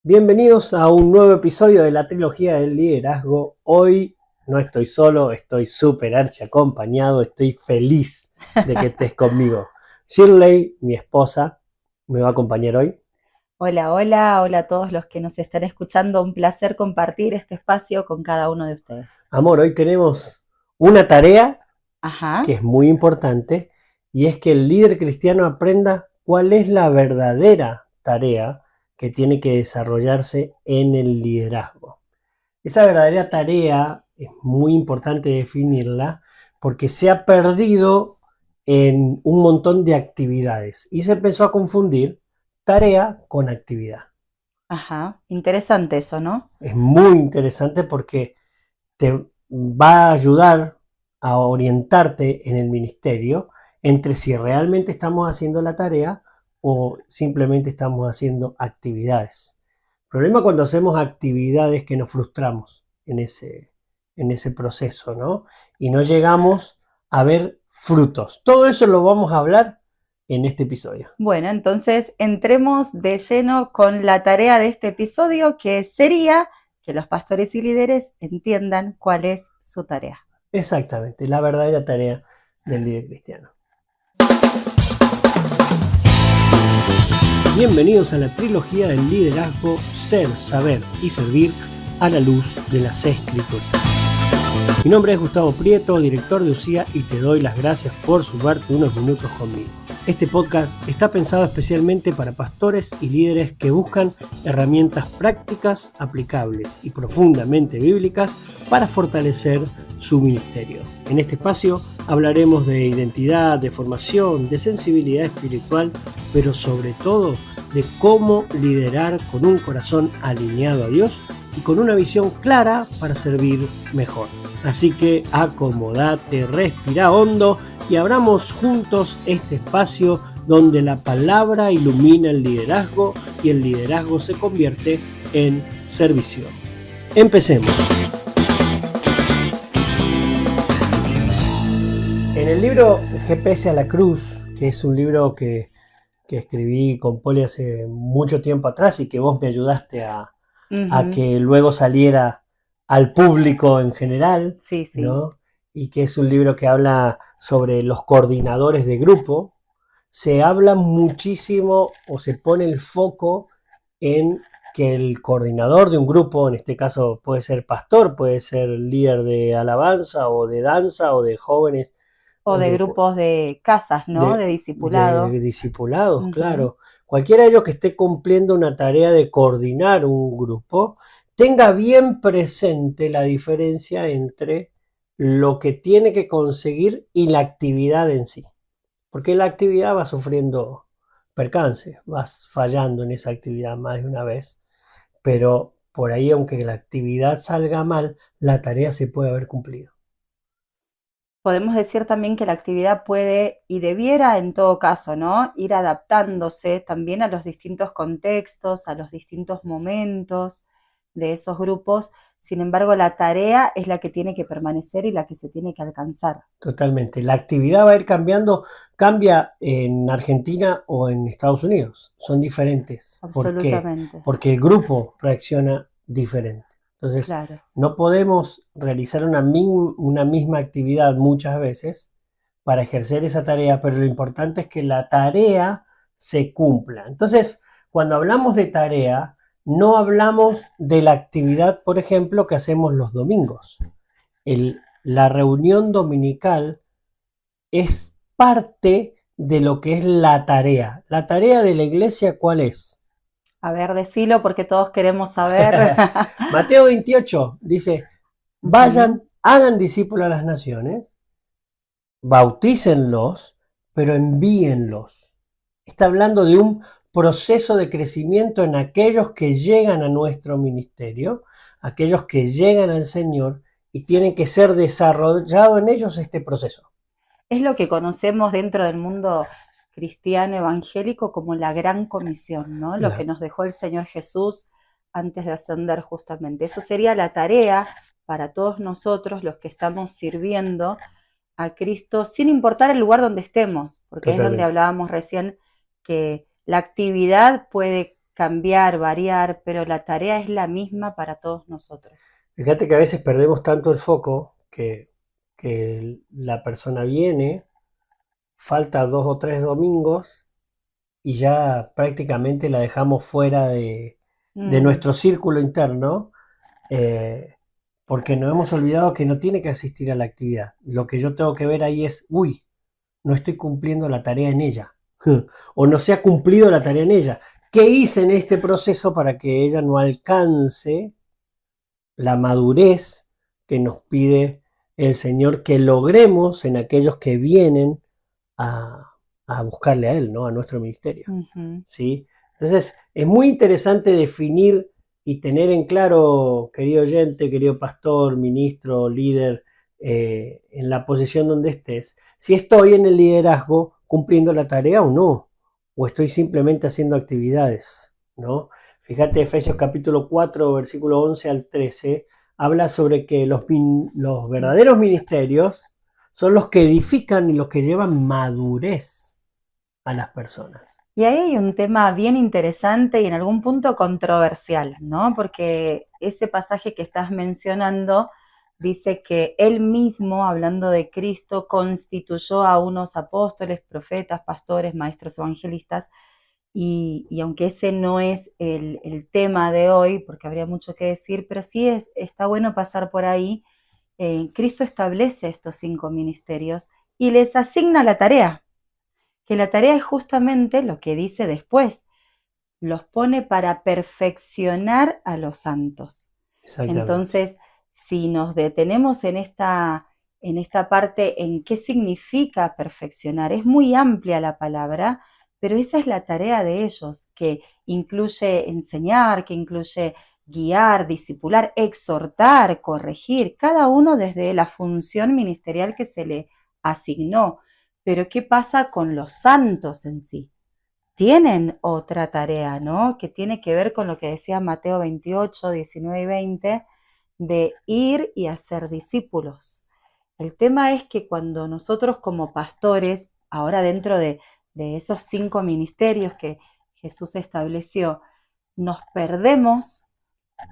Bienvenidos a un nuevo episodio de la trilogía del liderazgo. Hoy no estoy solo, estoy súper archi acompañado, estoy feliz de que estés conmigo. Shirley, mi esposa, me va a acompañar hoy. Hola, hola, hola a todos los que nos están escuchando. Un placer compartir este espacio con cada uno de ustedes. Amor, hoy tenemos una tarea que Ajá, es muy importante y es que el líder cristiano aprenda cuál es la verdadera tarea que tiene que desarrollarse en el liderazgo. Esa verdadera tarea es muy importante definirla porque se ha perdido en un montón de actividades y se empezó a confundir tarea con actividad. ajá. Interesante eso, ¿no? Es muy interesante porque te va a ayudar a orientarte en el ministerio entre si realmente estamos haciendo la tarea o simplemente estamos haciendo actividades. El problema cuando hacemos actividades que nos frustramos en ese proceso, ¿no? Y no llegamos a ver frutos. Todo eso lo vamos a hablar en este episodio. Bueno, entonces entremos de lleno con la tarea de este episodio, que sería que los pastores y líderes entiendan cuál es su tarea. Exactamente, la verdadera tarea del líder cristiano. Bienvenidos a la trilogía del liderazgo, ser, saber y servir a la luz de las Escrituras. Mi nombre es Gustavo Prieto, director de UCIA, y te doy las gracias por sumarte unos minutos conmigo. Este podcast está pensado especialmente para pastores y líderes que buscan herramientas prácticas, aplicables y profundamente bíblicas para fortalecer su ministerio. En este espacio hablaremos de identidad, de formación, de sensibilidad espiritual, pero sobre todo de cómo liderar con un corazón alineado a Dios y con una visión clara para servir mejor. Así que acomodate, respira hondo y abramos juntos este espacio donde la palabra ilumina el liderazgo y el liderazgo se convierte en servicio. Empecemos. En el libro GPS a la Cruz, que es un libro que escribí con Poli hace mucho tiempo atrás y que vos me ayudaste a Ujú. que luego saliera al público en general, Sí, sí. ¿no? Y que es un libro que habla sobre los coordinadores de grupo. Se habla muchísimo o se pone el foco en que el coordinador de un grupo, en este caso puede ser pastor, puede ser líder de alabanza o de danza o de jóvenes O o de grupos de casas, ¿no? De de discipulado. discipulados, Ujú. claro. Cualquiera de ellos que esté cumpliendo una tarea de coordinar un grupo, tenga bien presente la diferencia entre lo que tiene que conseguir y la actividad en sí. Porque la actividad va sufriendo percances, vas fallando en esa actividad más de una vez, pero por ahí, aunque la actividad salga mal, la tarea se puede haber cumplido. Podemos decir también que la actividad puede y debiera, en todo caso, ¿no? Ir adaptándose también a los distintos contextos, a los distintos momentos de esos grupos. Sin embargo, la tarea es la que tiene que permanecer y la que se tiene que alcanzar. Totalmente. La actividad va a ir cambiando, cambia en Argentina o en Estados Unidos. Son diferentes. ¿Por qué? Absolutamente. Porque el grupo reacciona diferente. Entonces, Claro. no podemos realizar una misma actividad muchas veces para ejercer esa tarea, pero lo importante es que la tarea se cumpla. Entonces, cuando hablamos de tarea, no hablamos de la actividad, por ejemplo, que hacemos los domingos. La reunión dominical es parte de lo que es la tarea. ¿La tarea de la iglesia cuál es? A ver, decilo porque todos queremos saber. Mateo 28 dice, Ujú. vayan, hagan discípulos a las naciones, bautícenlos, pero envíenlos. Está hablando de un proceso de crecimiento en aquellos que llegan a nuestro ministerio, aquellos que llegan al Señor y tienen que ser desarrollado en ellos este proceso. Es lo que conocemos dentro del mundo cristiano evangélico como la gran comisión, ¿no? Lo que La, nos dejó el Señor Jesús antes de ascender justamente. Eso sería la tarea para todos nosotros los que estamos sirviendo a Cristo, sin importar el lugar donde estemos, porque es donde Totalmente. hablábamos recién que la actividad puede cambiar, variar, pero la tarea es la misma para todos nosotros. Fíjate que a veces perdemos tanto el foco que la persona viene, falta 2 o 3 domingos y ya prácticamente la dejamos fuera de nuestro círculo interno, porque nos hemos olvidado que no tiene que asistir a la actividad. Lo que yo tengo que ver ahí es, uy, no estoy cumpliendo la tarea en ella, o no se ha cumplido la tarea en ella. ¿Qué hice en este proceso para que ella no alcance la madurez que nos pide el Señor que logremos en aquellos que vienen a buscarle a Él, ¿no? A nuestro ministerio? ¿Sí? Entonces, es muy interesante definir y tener en claro, querido oyente, querido pastor, ministro, líder, en la posición donde estés, si estoy en el liderazgo cumpliendo la tarea o no, o estoy simplemente haciendo actividades, ¿no? Fíjate, Efesios capítulo 4, versículo 11 al 13, habla sobre que los verdaderos ministerios son los que edifican y los que llevan madurez a las personas. Y ahí hay un tema bien interesante y en algún punto controversial, ¿no? Porque ese pasaje que estás mencionando dice que Él mismo, hablando de Cristo, constituyó a unos apóstoles, profetas, pastores, maestros evangelistas, y aunque ese no es el tema de hoy, porque habría mucho que decir, pero sí está bueno pasar por ahí. Cristo establece estos 5 ministerios y les asigna la tarea, que la tarea es justamente lo que dice después, los pone para perfeccionar a los santos. Entonces, si nos detenemos en esta parte, en qué significa perfeccionar, es muy amplia la palabra, pero esa es la tarea de ellos, que incluye enseñar, que incluye guiar, discipular, exhortar, corregir, cada uno desde la función ministerial que se le asignó. Pero ¿qué pasa con los santos en sí? Tienen otra tarea, ¿no? Que tiene que ver con lo que decía Mateo 28, 19 y 20, de ir y hacer discípulos. El tema es que cuando nosotros como pastores, ahora dentro de esos 5 ministerios que Jesús estableció, nos perdemos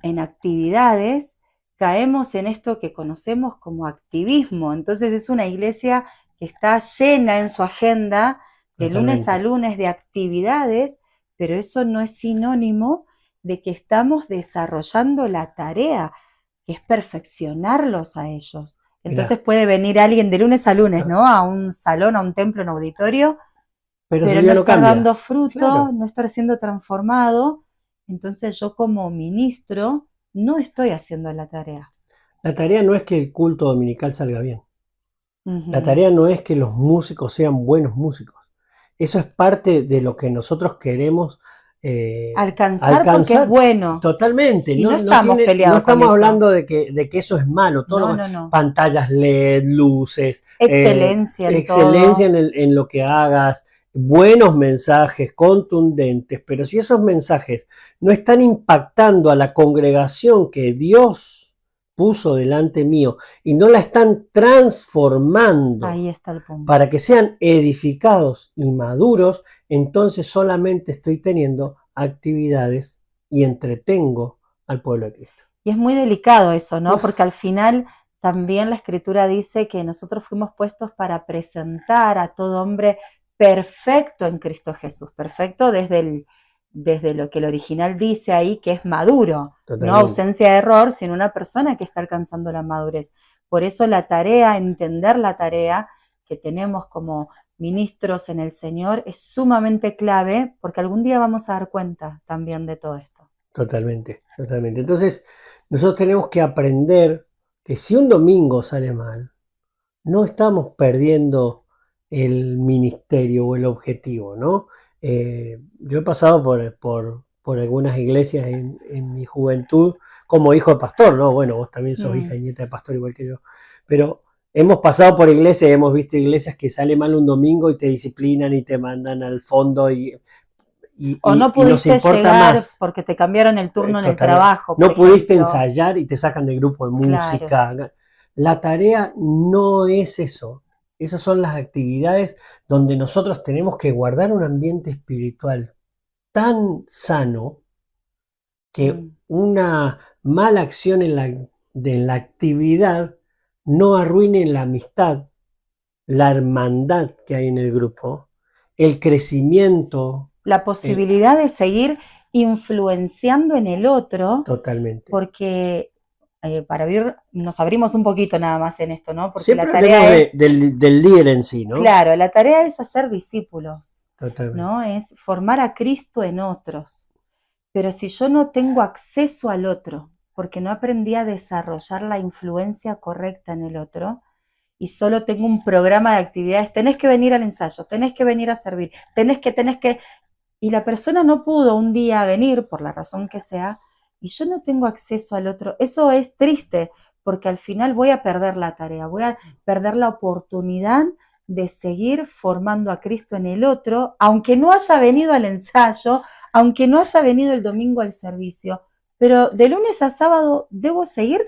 en actividades, caemos en esto que conocemos como activismo. Entonces es una iglesia que está llena en su agenda de lunes a lunes de actividades, pero eso no es sinónimo de que estamos desarrollando la tarea, que es perfeccionarlos a ellos. Entonces puede venir alguien de lunes a lunes, ¿no? A un salón, a un templo, a un auditorio, pero no estar dando fruto, no estar siendo transformado. Entonces yo como ministro no estoy haciendo la tarea. La tarea no es que el culto dominical salga bien. La tarea no es que los músicos sean buenos músicos. Eso es parte de lo que nosotros queremos alcanzar porque es bueno. Totalmente. Y no estamos peleados no estamos con hablando de que eso es malo. Todo no. Pantallas LED, luces. Excelencia en lo que hagas. Buenos mensajes, contundentes. Pero si esos mensajes no están impactando a la congregación que Dios puso delante mío y no la están transformando, ahí está el punto, para que sean edificados y maduros, entonces solamente estoy teniendo actividades y entretengo al pueblo de Cristo. Y es muy delicado eso, ¿no? Porque al final también la Escritura dice que nosotros fuimos puestos para presentar a todo hombre perfecto en Cristo Jesús, perfecto desde lo que el original dice ahí, que es maduro. Totalmente. No ausencia de error, sino una persona que está alcanzando la madurez. Por eso la tarea, entender la tarea que tenemos como ministros en el Señor es sumamente clave, porque algún día vamos a dar cuenta también de todo esto. Totalmente. Entonces, nosotros tenemos que aprender que si un domingo sale mal, no estamos perdiendo el ministerio o el objetivo, ¿no? Yo he pasado por algunas iglesias en mi juventud como hijo de pastor, ¿no? Bueno, vos también sos hija y nieta de pastor igual que yo, pero hemos pasado por iglesias, hemos visto iglesias que sale mal un domingo y te disciplinan y te mandan al fondo o no pudiste llegar más porque te cambiaron el turno en el trabajo. No pudiste ensayar y te sacan del grupo de música. Claro. La tarea no es eso. Esas son las actividades donde nosotros tenemos que guardar un ambiente espiritual tan sano que Mm. una mala acción de la actividad no arruine la amistad, la hermandad que hay en el grupo, el crecimiento, La posibilidad de seguir influenciando en el otro, totalmente. porque para abrir, nos abrimos un poquito nada más en esto, ¿no? Porque la Siempre hablemos tarea es, del líder en sí, ¿no? claro, la tarea es hacer discípulos, Totalmente. ¿no? Es formar a Cristo en otros. Pero si yo no tengo acceso al otro, porque no aprendí a desarrollar la influencia correcta en el otro, y solo tengo un programa de actividades, tenés que venir al ensayo, tenés que venir a servir, tenés que, y la persona no pudo un día venir, por la razón que sea, y yo no tengo acceso al otro, eso es triste, porque al final voy a perder la tarea, voy a perder la oportunidad de seguir formando a Cristo en el otro, aunque no haya venido al ensayo, aunque no haya venido el domingo al servicio, pero de lunes a sábado debo seguir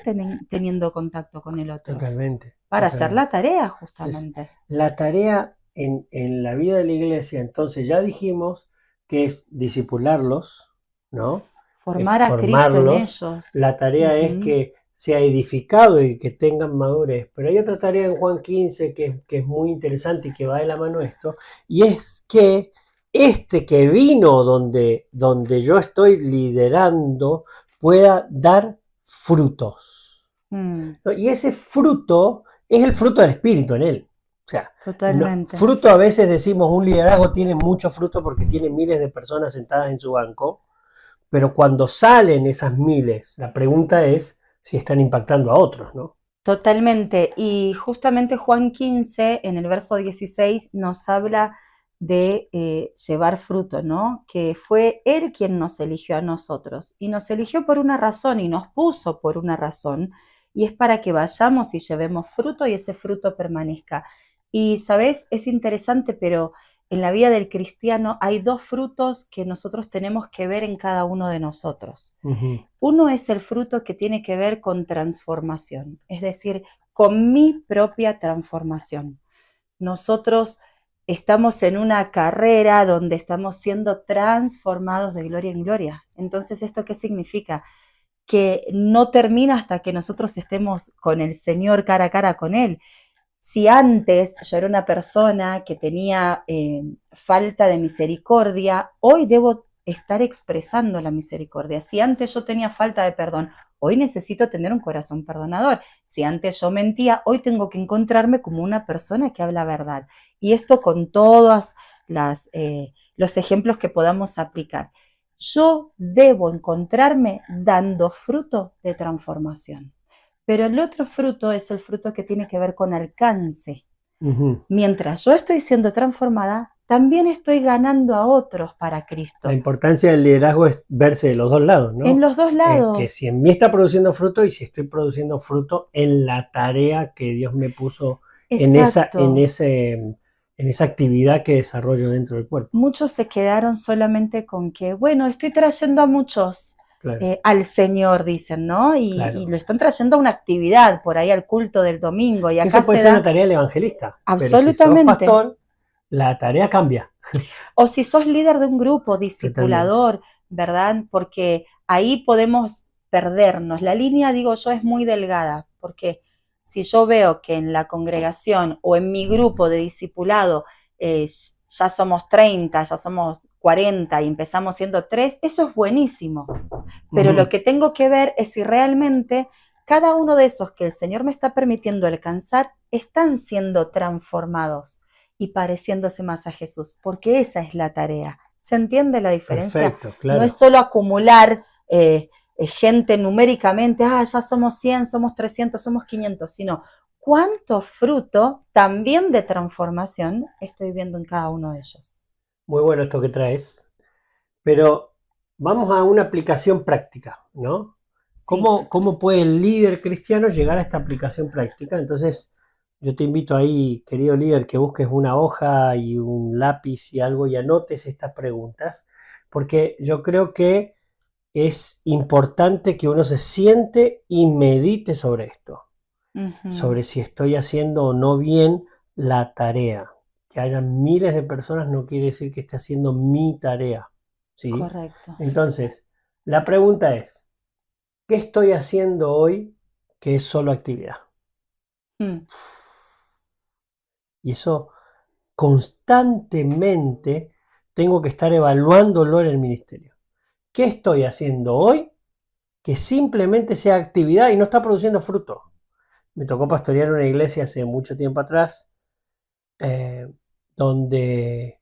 teniendo contacto con el otro. Totalmente. Para hacer la tarea, Es justamente. la tarea en la vida de la iglesia, entonces ya dijimos que es discipularlos, ¿no? Es Formar a Cristo en formarlos. ellos. La tarea es que sea edificado y que tengan madurez. Pero hay otra tarea en Juan 15 que es muy interesante y que va de la mano esto, y es que este que vino donde yo estoy liderando pueda dar frutos. Mm, ¿No? Y ese fruto es el fruto del Espíritu en él. O sea, totalmente. fruto a veces decimos un liderazgo tiene mucho fruto porque tiene miles de personas sentadas en su banco, pero cuando salen esas miles, la pregunta es si están impactando a otros, ¿no? Totalmente. Y justamente Juan 15, en el verso 16, nos habla de llevar fruto, ¿no? Que fue Él quien nos eligió a nosotros. Y nos eligió por una razón y nos puso por una razón. Y es para que vayamos y llevemos fruto y ese fruto permanezca. Y, ¿sabes? Es interesante, pero en la vida del cristiano hay dos frutos que nosotros tenemos que ver en cada uno de nosotros. Uno es el fruto que tiene que ver con transformación, es decir, con mi propia transformación. Nosotros estamos en una carrera donde estamos siendo transformados de gloria en gloria. Entonces, ¿esto qué significa? Que no termina hasta que nosotros estemos con el Señor cara a cara con Él. Si antes yo era una persona que tenía falta de misericordia, hoy debo estar expresando la misericordia. Si antes yo tenía falta de perdón, hoy necesito tener un corazón perdonador. Si antes yo mentía, hoy tengo que encontrarme como una persona que habla verdad. Y esto con todos los ejemplos que podamos aplicar. Yo debo encontrarme dando fruto de transformación. Pero el otro fruto es el fruto que tiene que ver con alcance. Mientras yo estoy siendo transformada, también estoy ganando a otros para Cristo. La importancia del liderazgo es verse de los dos lados, ¿no? En los dos lados. Que si en mí está produciendo fruto y si estoy produciendo fruto en la tarea que Dios me puso en esa actividad que desarrollo dentro del cuerpo. Muchos se quedaron solamente con que, bueno, estoy trayendo a muchos al Señor, dicen, ¿no? Y lo están trayendo a una actividad, por ahí al culto del domingo. Y acá esa puede ser una tarea del evangelista. Absolutamente. Pero si sos pastor, la tarea cambia. O si sos líder de un grupo, discipulador, ¿verdad? Porque ahí podemos perdernos. La línea, digo yo, es muy delgada, porque si yo veo que en la congregación o en mi grupo de discipulado ya somos 30, ya somos 40 y empezamos siendo 3, eso es buenísimo. Pero lo que tengo que ver es si realmente cada uno de esos que el Señor me está permitiendo alcanzar están siendo transformados y pareciéndose más a Jesús, porque esa es la tarea. ¿Se entiende la diferencia? Perfecto, claro. No es solo acumular gente numéricamente, ya somos 100, somos 300, somos 500, sino cuánto fruto también de transformación estoy viendo en cada uno de ellos. Muy bueno esto que traes, pero vamos a una aplicación práctica, ¿no? Sí. ¿Cómo puede el líder cristiano llegar a esta aplicación práctica? Entonces, yo te invito ahí, querido líder, que busques una hoja y un lápiz y algo y anotes estas preguntas, porque yo creo que es importante que uno se siente y medite sobre esto, sobre si estoy haciendo o no bien la tarea. Que haya miles de personas no quiere decir que esté haciendo mi tarea, ¿sí? Correcto. Entonces, la pregunta es, ¿qué estoy haciendo hoy que es solo actividad? Y eso constantemente tengo que estar evaluándolo en el ministerio. ¿Qué estoy haciendo hoy que simplemente sea actividad y no está produciendo fruto? Me tocó pastorear una iglesia hace mucho tiempo atrás, donde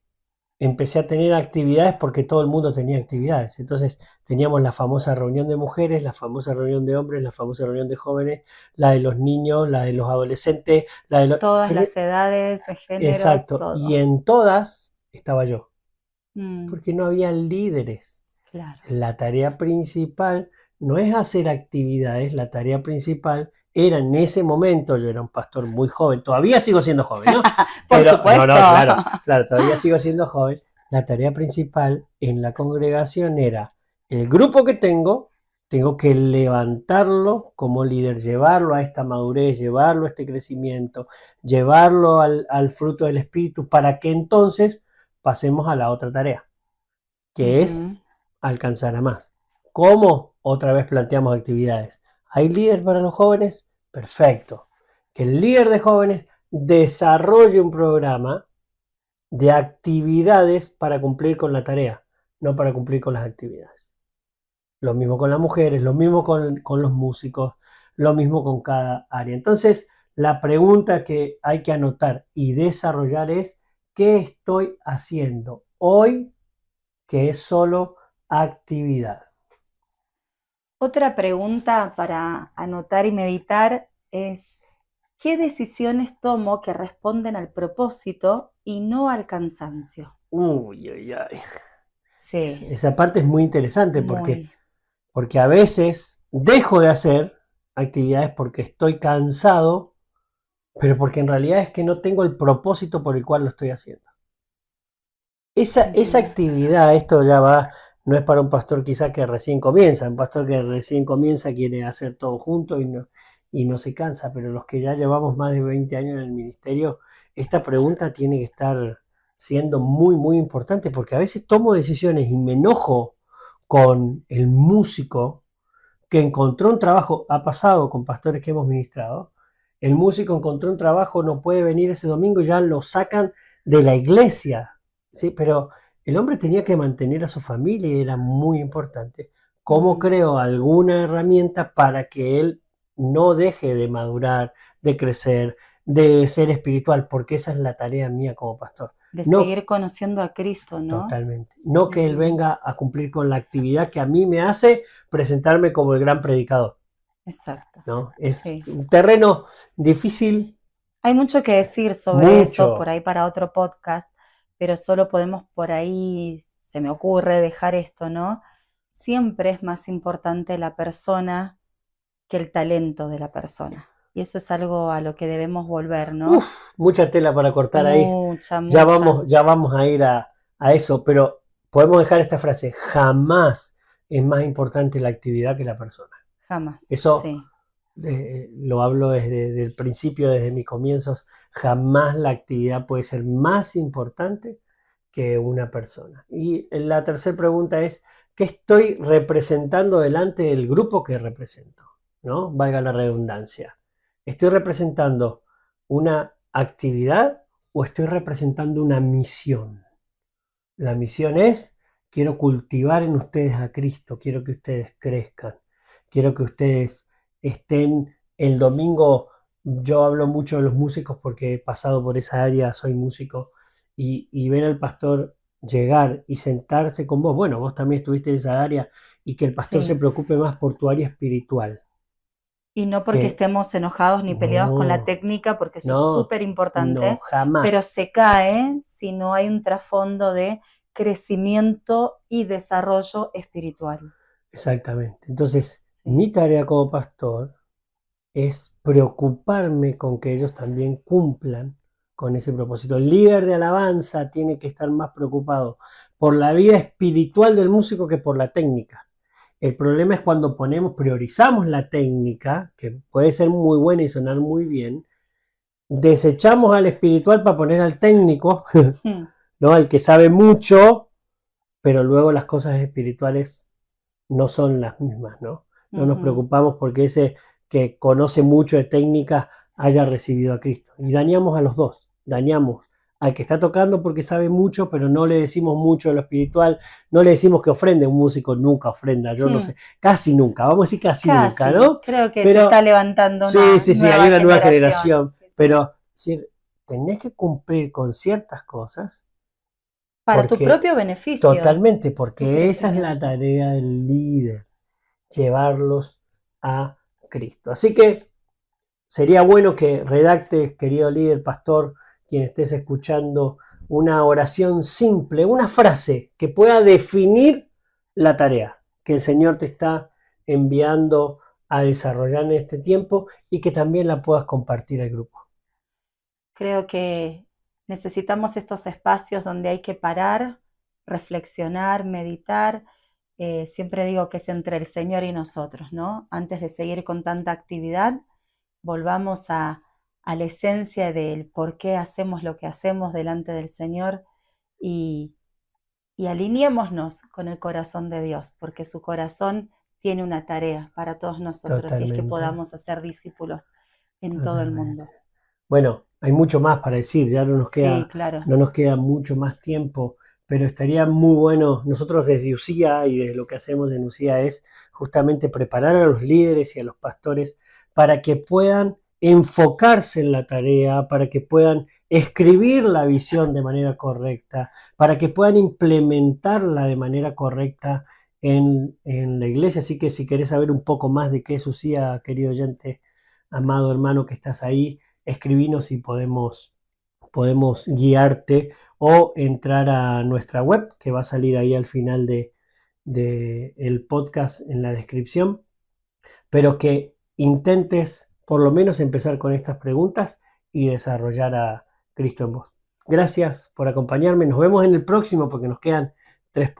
empecé a tener actividades porque todo el mundo tenía actividades. Entonces teníamos la famosa reunión de mujeres, la famosa reunión de hombres, la famosa reunión de jóvenes, la de los niños, la de los adolescentes, la de los... Todas las edades, géneros, Exacto. Y todo. en todas estaba yo, Mm, porque no había líderes. claro. La tarea principal no es hacer actividades, la tarea principal era en ese momento, yo era un pastor muy joven, todavía sigo siendo joven, ¿no? Por Pero, no, supuesto. claro, todavía sigo siendo joven. La tarea principal en la congregación era el grupo que tengo que levantarlo como líder, llevarlo a esta madurez, llevarlo a este crecimiento, llevarlo al fruto del Espíritu, para que entonces pasemos a la otra tarea, que es Ujú. alcanzar a más. ¿Cómo? Otra vez planteamos actividades. ¿Hay líder para los jóvenes? Perfecto. Que el líder de jóvenes desarrolle un programa de actividades para cumplir con la tarea, no para cumplir con las actividades. Lo mismo con las mujeres, lo mismo con los músicos, lo mismo con cada área. Entonces, la pregunta que hay que anotar y desarrollar es, ¿qué estoy haciendo hoy que es solo actividad? Otra pregunta para anotar y meditar es, ¿qué decisiones tomo que responden al propósito y no al cansancio? Uy, uy, uy. Sí, Esa parte es muy interesante muy. porque a veces dejo de hacer actividades porque estoy cansado, pero porque en realidad es que no tengo el propósito por el cual lo estoy haciendo. Esa Ujú. actividad, esto ya va, no es para un pastor quizá que recién comienza, un pastor que recién comienza quiere hacer todo junto y no se cansa, pero los que ya llevamos más de 20 años en el ministerio, esta pregunta tiene que estar siendo muy, muy importante, porque a veces tomo decisiones y me enojo con el músico que encontró un trabajo. Ha pasado con pastores que hemos ministrado, el músico encontró un trabajo, no puede venir ese domingo y ya lo sacan de la iglesia, ¿sí? Pero el hombre tenía que mantener a su familia y era muy importante. ¿Cómo Mm, creo alguna herramienta para que él no deje de madurar, de crecer, de ser espiritual? Porque esa es la tarea mía como pastor. de No, seguir conociendo a Cristo, ¿no? totalmente. No que él Ujú. venga a cumplir con la actividad que a mí me hace presentarme como el gran predicador, Exacto. ¿no? Es Sí. un terreno difícil, Hay mucho que decir sobre eso, por mucho. ahí para otro podcast, pero solo podemos por ahí, se me ocurre dejar esto, ¿no? Siempre es más importante la persona que el talento de la persona. Y eso es algo a lo que debemos volver, ¿no? Mucha tela para cortar ahí. Mucha, mucha. Ya vamos a ir a eso, pero podemos dejar esta frase: jamás es más importante la actividad que la persona. Jamás, Eso sí. lo hablo desde el principio, desde mis comienzos. Jamás la actividad puede ser más importante que una persona. Y la tercera pregunta es, ¿qué estoy representando delante del grupo que represento? ¿No? Valga la redundancia. ¿Estoy representando una actividad o estoy representando una misión? La misión es, quiero cultivar en ustedes a Cristo, quiero que ustedes crezcan, quiero que ustedes estén el domingo. Yo hablo mucho de los músicos porque he pasado por esa área, soy músico, y ver al pastor llegar y sentarse con vos, bueno, vos también estuviste en esa área, y que el pastor se Sí. preocupe más por tu área espiritual, Y no porque que estemos enojados ni peleados con la no, técnica, porque eso es no, súper no, importante, pero jamás. se cae si no hay un trasfondo de crecimiento y desarrollo espiritual. Exactamente. Entonces, Sí. mi tarea como pastor es preocuparme con que ellos también cumplan con ese propósito. El líder de alabanza tiene que estar más preocupado por la vida espiritual del músico que por la técnica. El problema es cuando priorizamos la técnica, que puede ser muy buena y sonar muy bien, desechamos al espiritual para poner al técnico, Hmm. ¿no? Al que sabe mucho, pero luego las cosas espirituales no son las mismas, ¿no? No nos preocupamos porque ese que conoce mucho de técnica haya recibido a Cristo. Y dañamos a los dos. Dañamos al que está tocando porque sabe mucho, pero no le decimos mucho de lo espiritual. No le decimos que ofrende. Un músico nunca ofrenda, yo no sé. Casi nunca, vamos a decir casi nunca, ¿no? Creo que se está levantando una sí, hay una nueva generación. Sí. Pero sí, tenés que cumplir con ciertas cosas. Para tu propio beneficio. Totalmente, porque esa es la tarea del líder, llevarlos a Cristo. Así que sería bueno que redactes, querido líder, pastor, quien estés escuchando, una oración simple, una frase que pueda definir la tarea que el Señor te está enviando a desarrollar en este tiempo y que también la puedas compartir al grupo. Creo que necesitamos estos espacios donde hay que parar, reflexionar, meditar. Siempre digo que es entre el Señor y nosotros, ¿no? Antes de seguir con tanta actividad, volvamos a la esencia del por qué hacemos lo que hacemos delante del Señor y alineémonos con el corazón de Dios, porque su corazón tiene una tarea para todos nosotros. Totalmente. Y es que podamos hacer discípulos en todo el mundo. Bueno, hay mucho más para decir, ya no nos queda mucho más tiempo, pero estaría muy bueno, nosotros desde UCIA y desde lo que hacemos en UCIA es justamente preparar a los líderes y a los pastores para que puedan enfocarse en la tarea, para que puedan escribir la visión de manera correcta, para que puedan implementarla de manera correcta en la iglesia. Así que si querés saber un poco más de qué es UCIA, querido oyente, amado hermano que estás ahí, escribinos y podemos guiarte o entrar a nuestra web que va a salir ahí al final de el podcast en la descripción, pero que intentes por lo menos empezar con estas preguntas y desarrollar a Cristo en vos. Gracias por acompañarme, nos vemos en el próximo porque nos quedan tres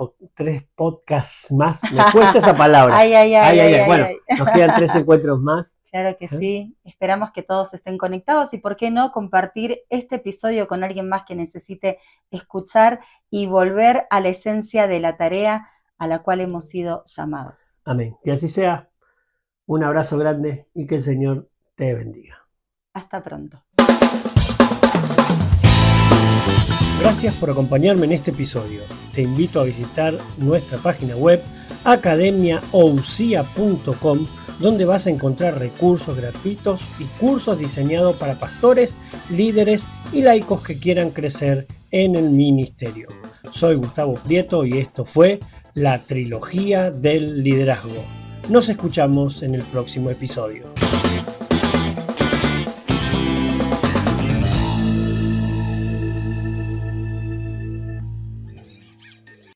podcasts más, me cuesta esa palabra. Bueno, nos quedan 3 encuentros más. Claro que sí, esperamos que todos estén conectados y por qué no compartir este episodio con alguien más que necesite escuchar y volver a la esencia de la tarea a la cual hemos sido llamados. Amén. Que así sea. Un abrazo grande y que el Señor te bendiga. Hasta pronto. Gracias por acompañarme en este episodio. Te invito a visitar nuestra página web academiaousia.com, donde vas a encontrar recursos gratuitos y cursos diseñados para pastores, líderes y laicos que quieran crecer en el ministerio. Soy Gustavo Prieto y esto fue la trilogía del liderazgo. Nos escuchamos en el próximo episodio.